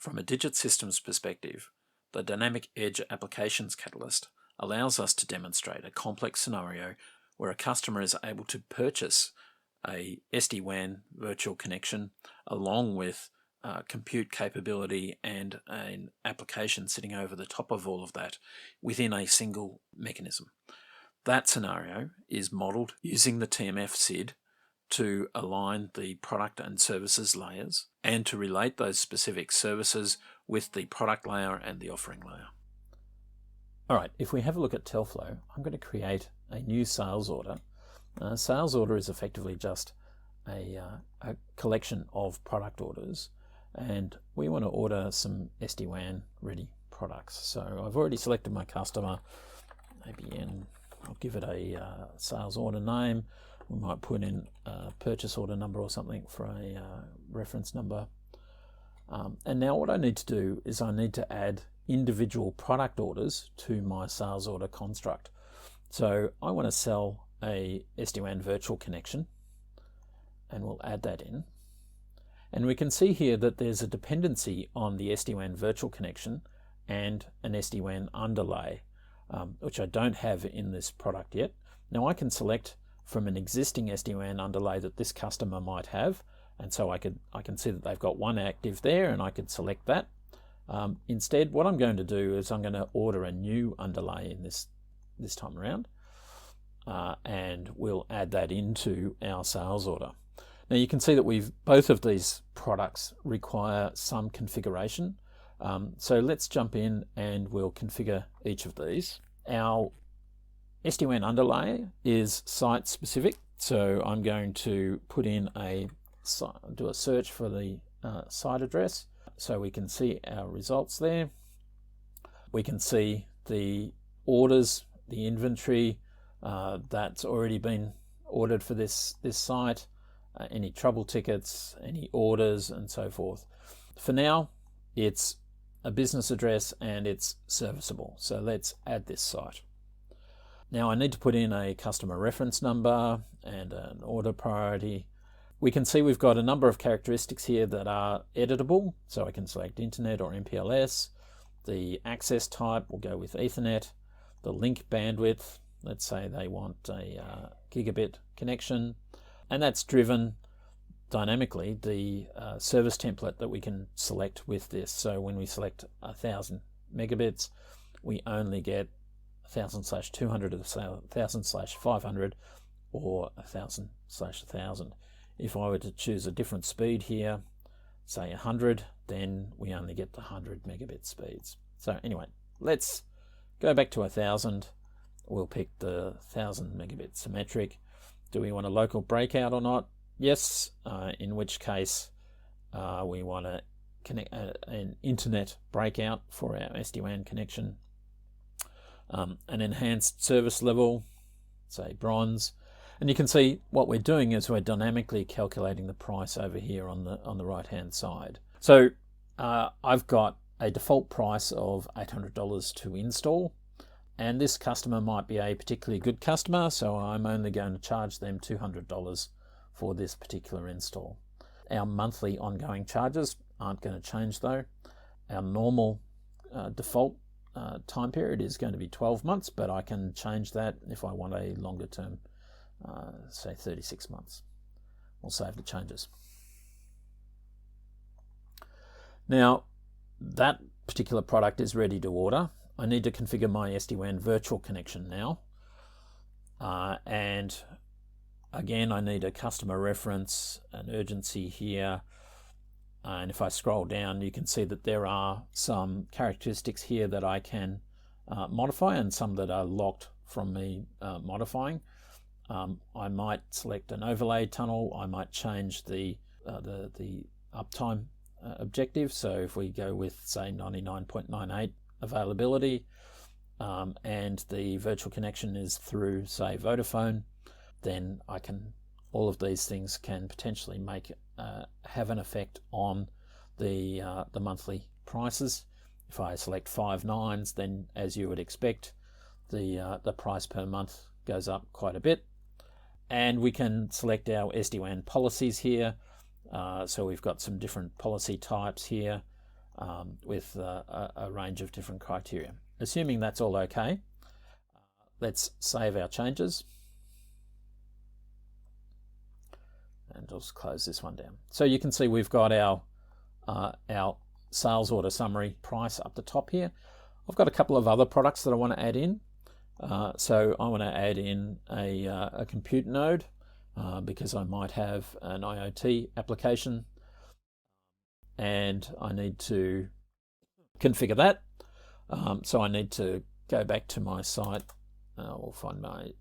From a Digit Systems perspective, the Dynamic Edge Applications Catalyst allows us to demonstrate a complex scenario where a customer is able to purchase a SD-WAN virtual connection along with compute capability and an application sitting over the top of all of that within a single mechanism. That scenario is modeled using the TMF SID to align the product and services layers and to relate those specific services with the product layer and the offering layer. All right, if we have a look at Telflow, I'm going to create a new sales order. A sales order is effectively just a collection of product orders, and we want to order some SD-WAN ready products. So I've already selected my customer, IBM. I'll give it a sales order name. We might put in a purchase order number or something for a reference number. And now what I need to do is I need to add individual product orders to my sales order construct. So I want to sell a SD-WAN virtual connection, and we'll add that in. And we can see here that there's a dependency on the SD-WAN virtual connection and an SDWAN underlay, which I don't have in this product yet. Now I can select from an existing SD-WAN underlay that this customer might have, and so I can see that they've got one active there, and I could select that. Instead, what I'm going to do is I'm going to order a new underlay in this time around, and we'll add that into our sales order. Now you can see that both of these products require some configuration. So let's jump in and we'll configure each of these. Our SD-WAN underlay is site specific, so I'm going to put in do a search for the site address so we can see our results there. We can see the orders, the inventory that's already been ordered for this site, any trouble tickets, any orders, and so forth. For now, it's a business address and it's serviceable. So let's add this site. Now I need to put in a customer reference number and an order priority. We can see we've got a number of characteristics here that are editable. So I can select Internet or MPLS. The access type will go with Ethernet. The link bandwidth, let's say they want a gigabit connection. And that's driven dynamically the service template that we can select with this. So when we select 1000 megabits, we only get 1000/200 or 1000/500 or 1000/1000. If I were to choose a different speed here, say 100, then we only get the 100 megabit speeds. So anyway, let's go back to 1000. We'll pick the 1000 megabit symmetric. Do we want a local breakout or not? Yes, in which case we want to connect an internet breakout for our SD-WAN connection. An enhanced service level, say bronze, and you can see what we're doing is we're dynamically calculating the price over here on the right hand side. So I've got a default price of $800 to install, and this customer might be a particularly good customer, so I'm only going to charge them $200 for this particular install. Our monthly ongoing charges aren't going to change though. Our normal default time period is going to be 12 months, but I can change that if I want a longer term, say 36 months. We'll save the changes. Now that particular product is ready to order. I need to configure my SD-WAN virtual connection now, and again I need a customer reference, an urgency here, and if I scroll down you can see that there are some characteristics here that I can modify and some that are locked from me modifying. I might select an overlay tunnel. I might change the uptime objective. So if we go with say 99.98 availability and the virtual connection is through say Vodafone, then all of these things can potentially have an effect on the monthly prices. If I select 5 nines, then as you would expect, the price per month goes up quite a bit. And we can select our SD-WAN policies here. So we've got some different policy types here. with a range of different criteria. Assuming that's all okay, let's save our changes. And just close this one down. So you can see we've got our sales order summary price up the top here. I've got a couple of other products that I want to add in. So I want to add in a compute node because I might have an IoT application and I need to configure that. So I need to go back to my site. We'll find my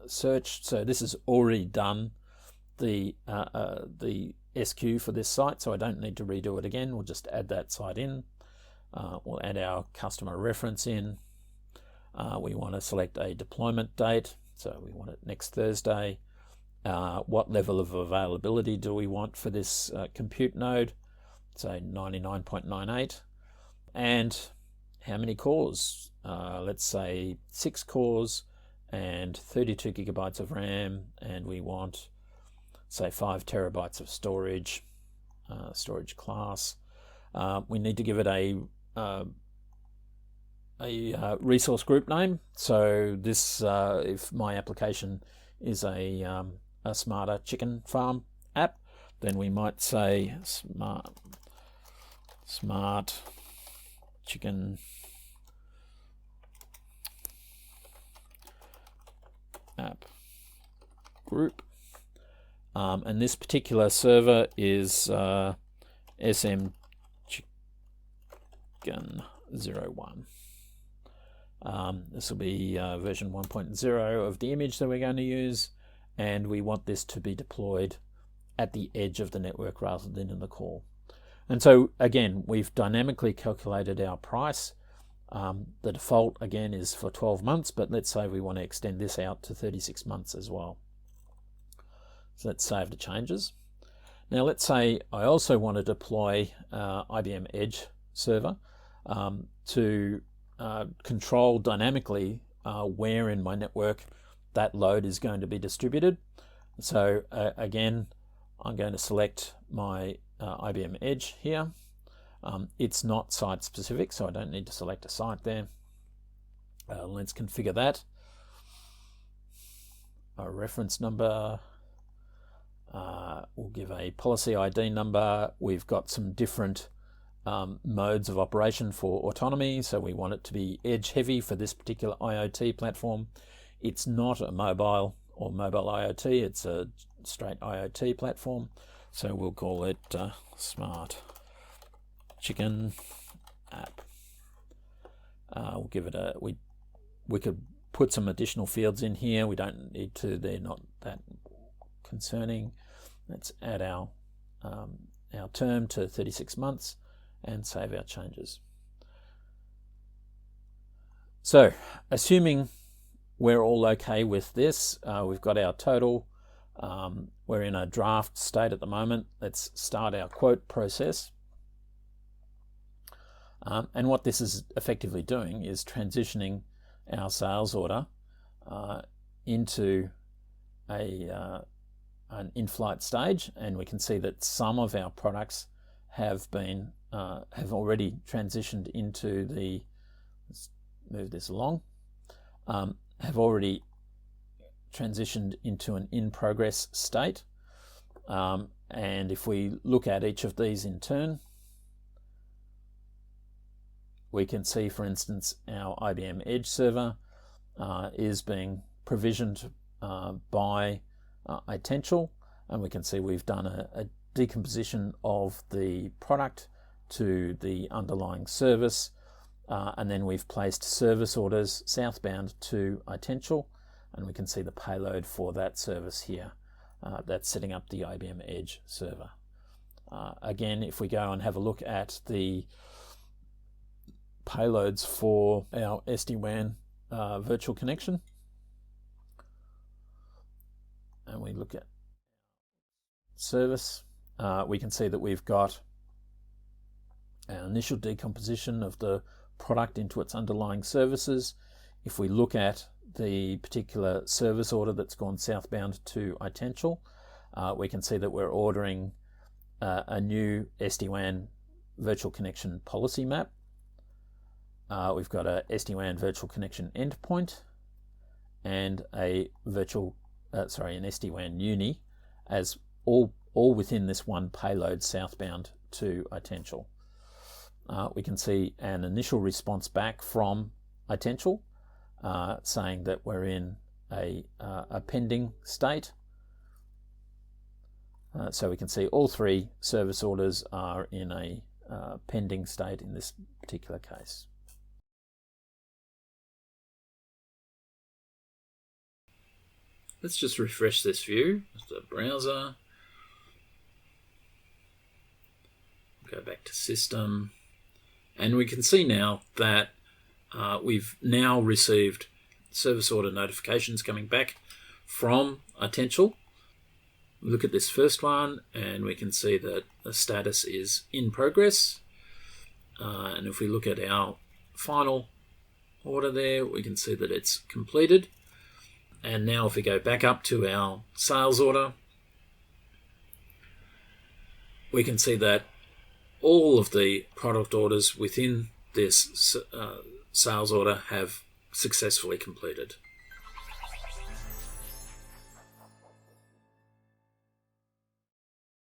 search. So this is already done the SQ for this site, so I don't need to redo it again. We'll just add that site in. We'll add our customer reference in. We want to select a deployment date, so we want it next Thursday. What level of availability do we want for this compute node? Say 99.98. And how many cores? Let's say 6 cores and 32 gigabytes of RAM, and we want say 5 terabytes of storage, storage class. We need to give it a resource group name. So this, if my application is a smarter chicken farm app, then we might say smart chicken app group. And this particular server is SM Chicken 01. This will be version 1.0 of the image that we're going to use, and we want this to be deployed at the edge of the network rather than in the core. And so again, we've dynamically calculated our price. The default again is for 12 months, but let's say we want to extend this out to 36 months as well. So let's save the changes. Now let's say I also want to deploy IBM Edge server to control dynamically where in my network that load is going to be distributed. So again, I'm going to select my IBM Edge here. It's not site specific, so I don't need to select a site there. Let's configure that. A reference number. We'll give a policy ID number. We've got some different modes of operation for autonomy, so we want it to be edge heavy for this particular IoT platform. It's not a mobile or mobile IoT, it's a straight IoT platform, so we'll call it Smart Chicken App. We'll give it a, we could put some additional fields in here. We don't need to, they're not that concerning. Let's add our term to 36 months and save our changes. So assuming we're all okay with this, we've got our total, we're in a draft state at the moment. Let's start our quote process. And what this is effectively doing is transitioning our sales order into an in-flight stage, and we can see that some of our products have been have already transitioned into the, let's move this along, have already transitioned into an in-progress state. And if we look at each of these in turn, we can see, for instance, our IBM Edge server is being provisioned by iTential, and we can see we've done a decomposition of the product to the underlying service, and then we've placed service orders southbound to iTential, and we can see the payload for that service here. That's setting up the IBM Edge server. Again, if we go and have a look at the payloads for our SD-WAN virtual connection, and we look at service, we can see that we've got an initial decomposition of the product into its underlying services. If we look at the particular service order that's gone southbound to iTential, we can see that we're ordering a new SD-WAN virtual connection policy map. We've got a SD-WAN virtual connection endpoint and a an SD-WAN uni as all within this one payload southbound to Itential. We can see an initial response back from Itential saying that we're in a pending state. So we can see all three service orders are in a pending state in this particular case. Let's just refresh this view. The browser. Go back to system. And we can see now that we've now received service order notifications coming back from Itential. Look at this first one and we can see that the status is in progress. And if we look at our final order there, we can see that it's completed. And now if we go back up to our sales order, we can see that all of the product orders within this sales order have successfully completed.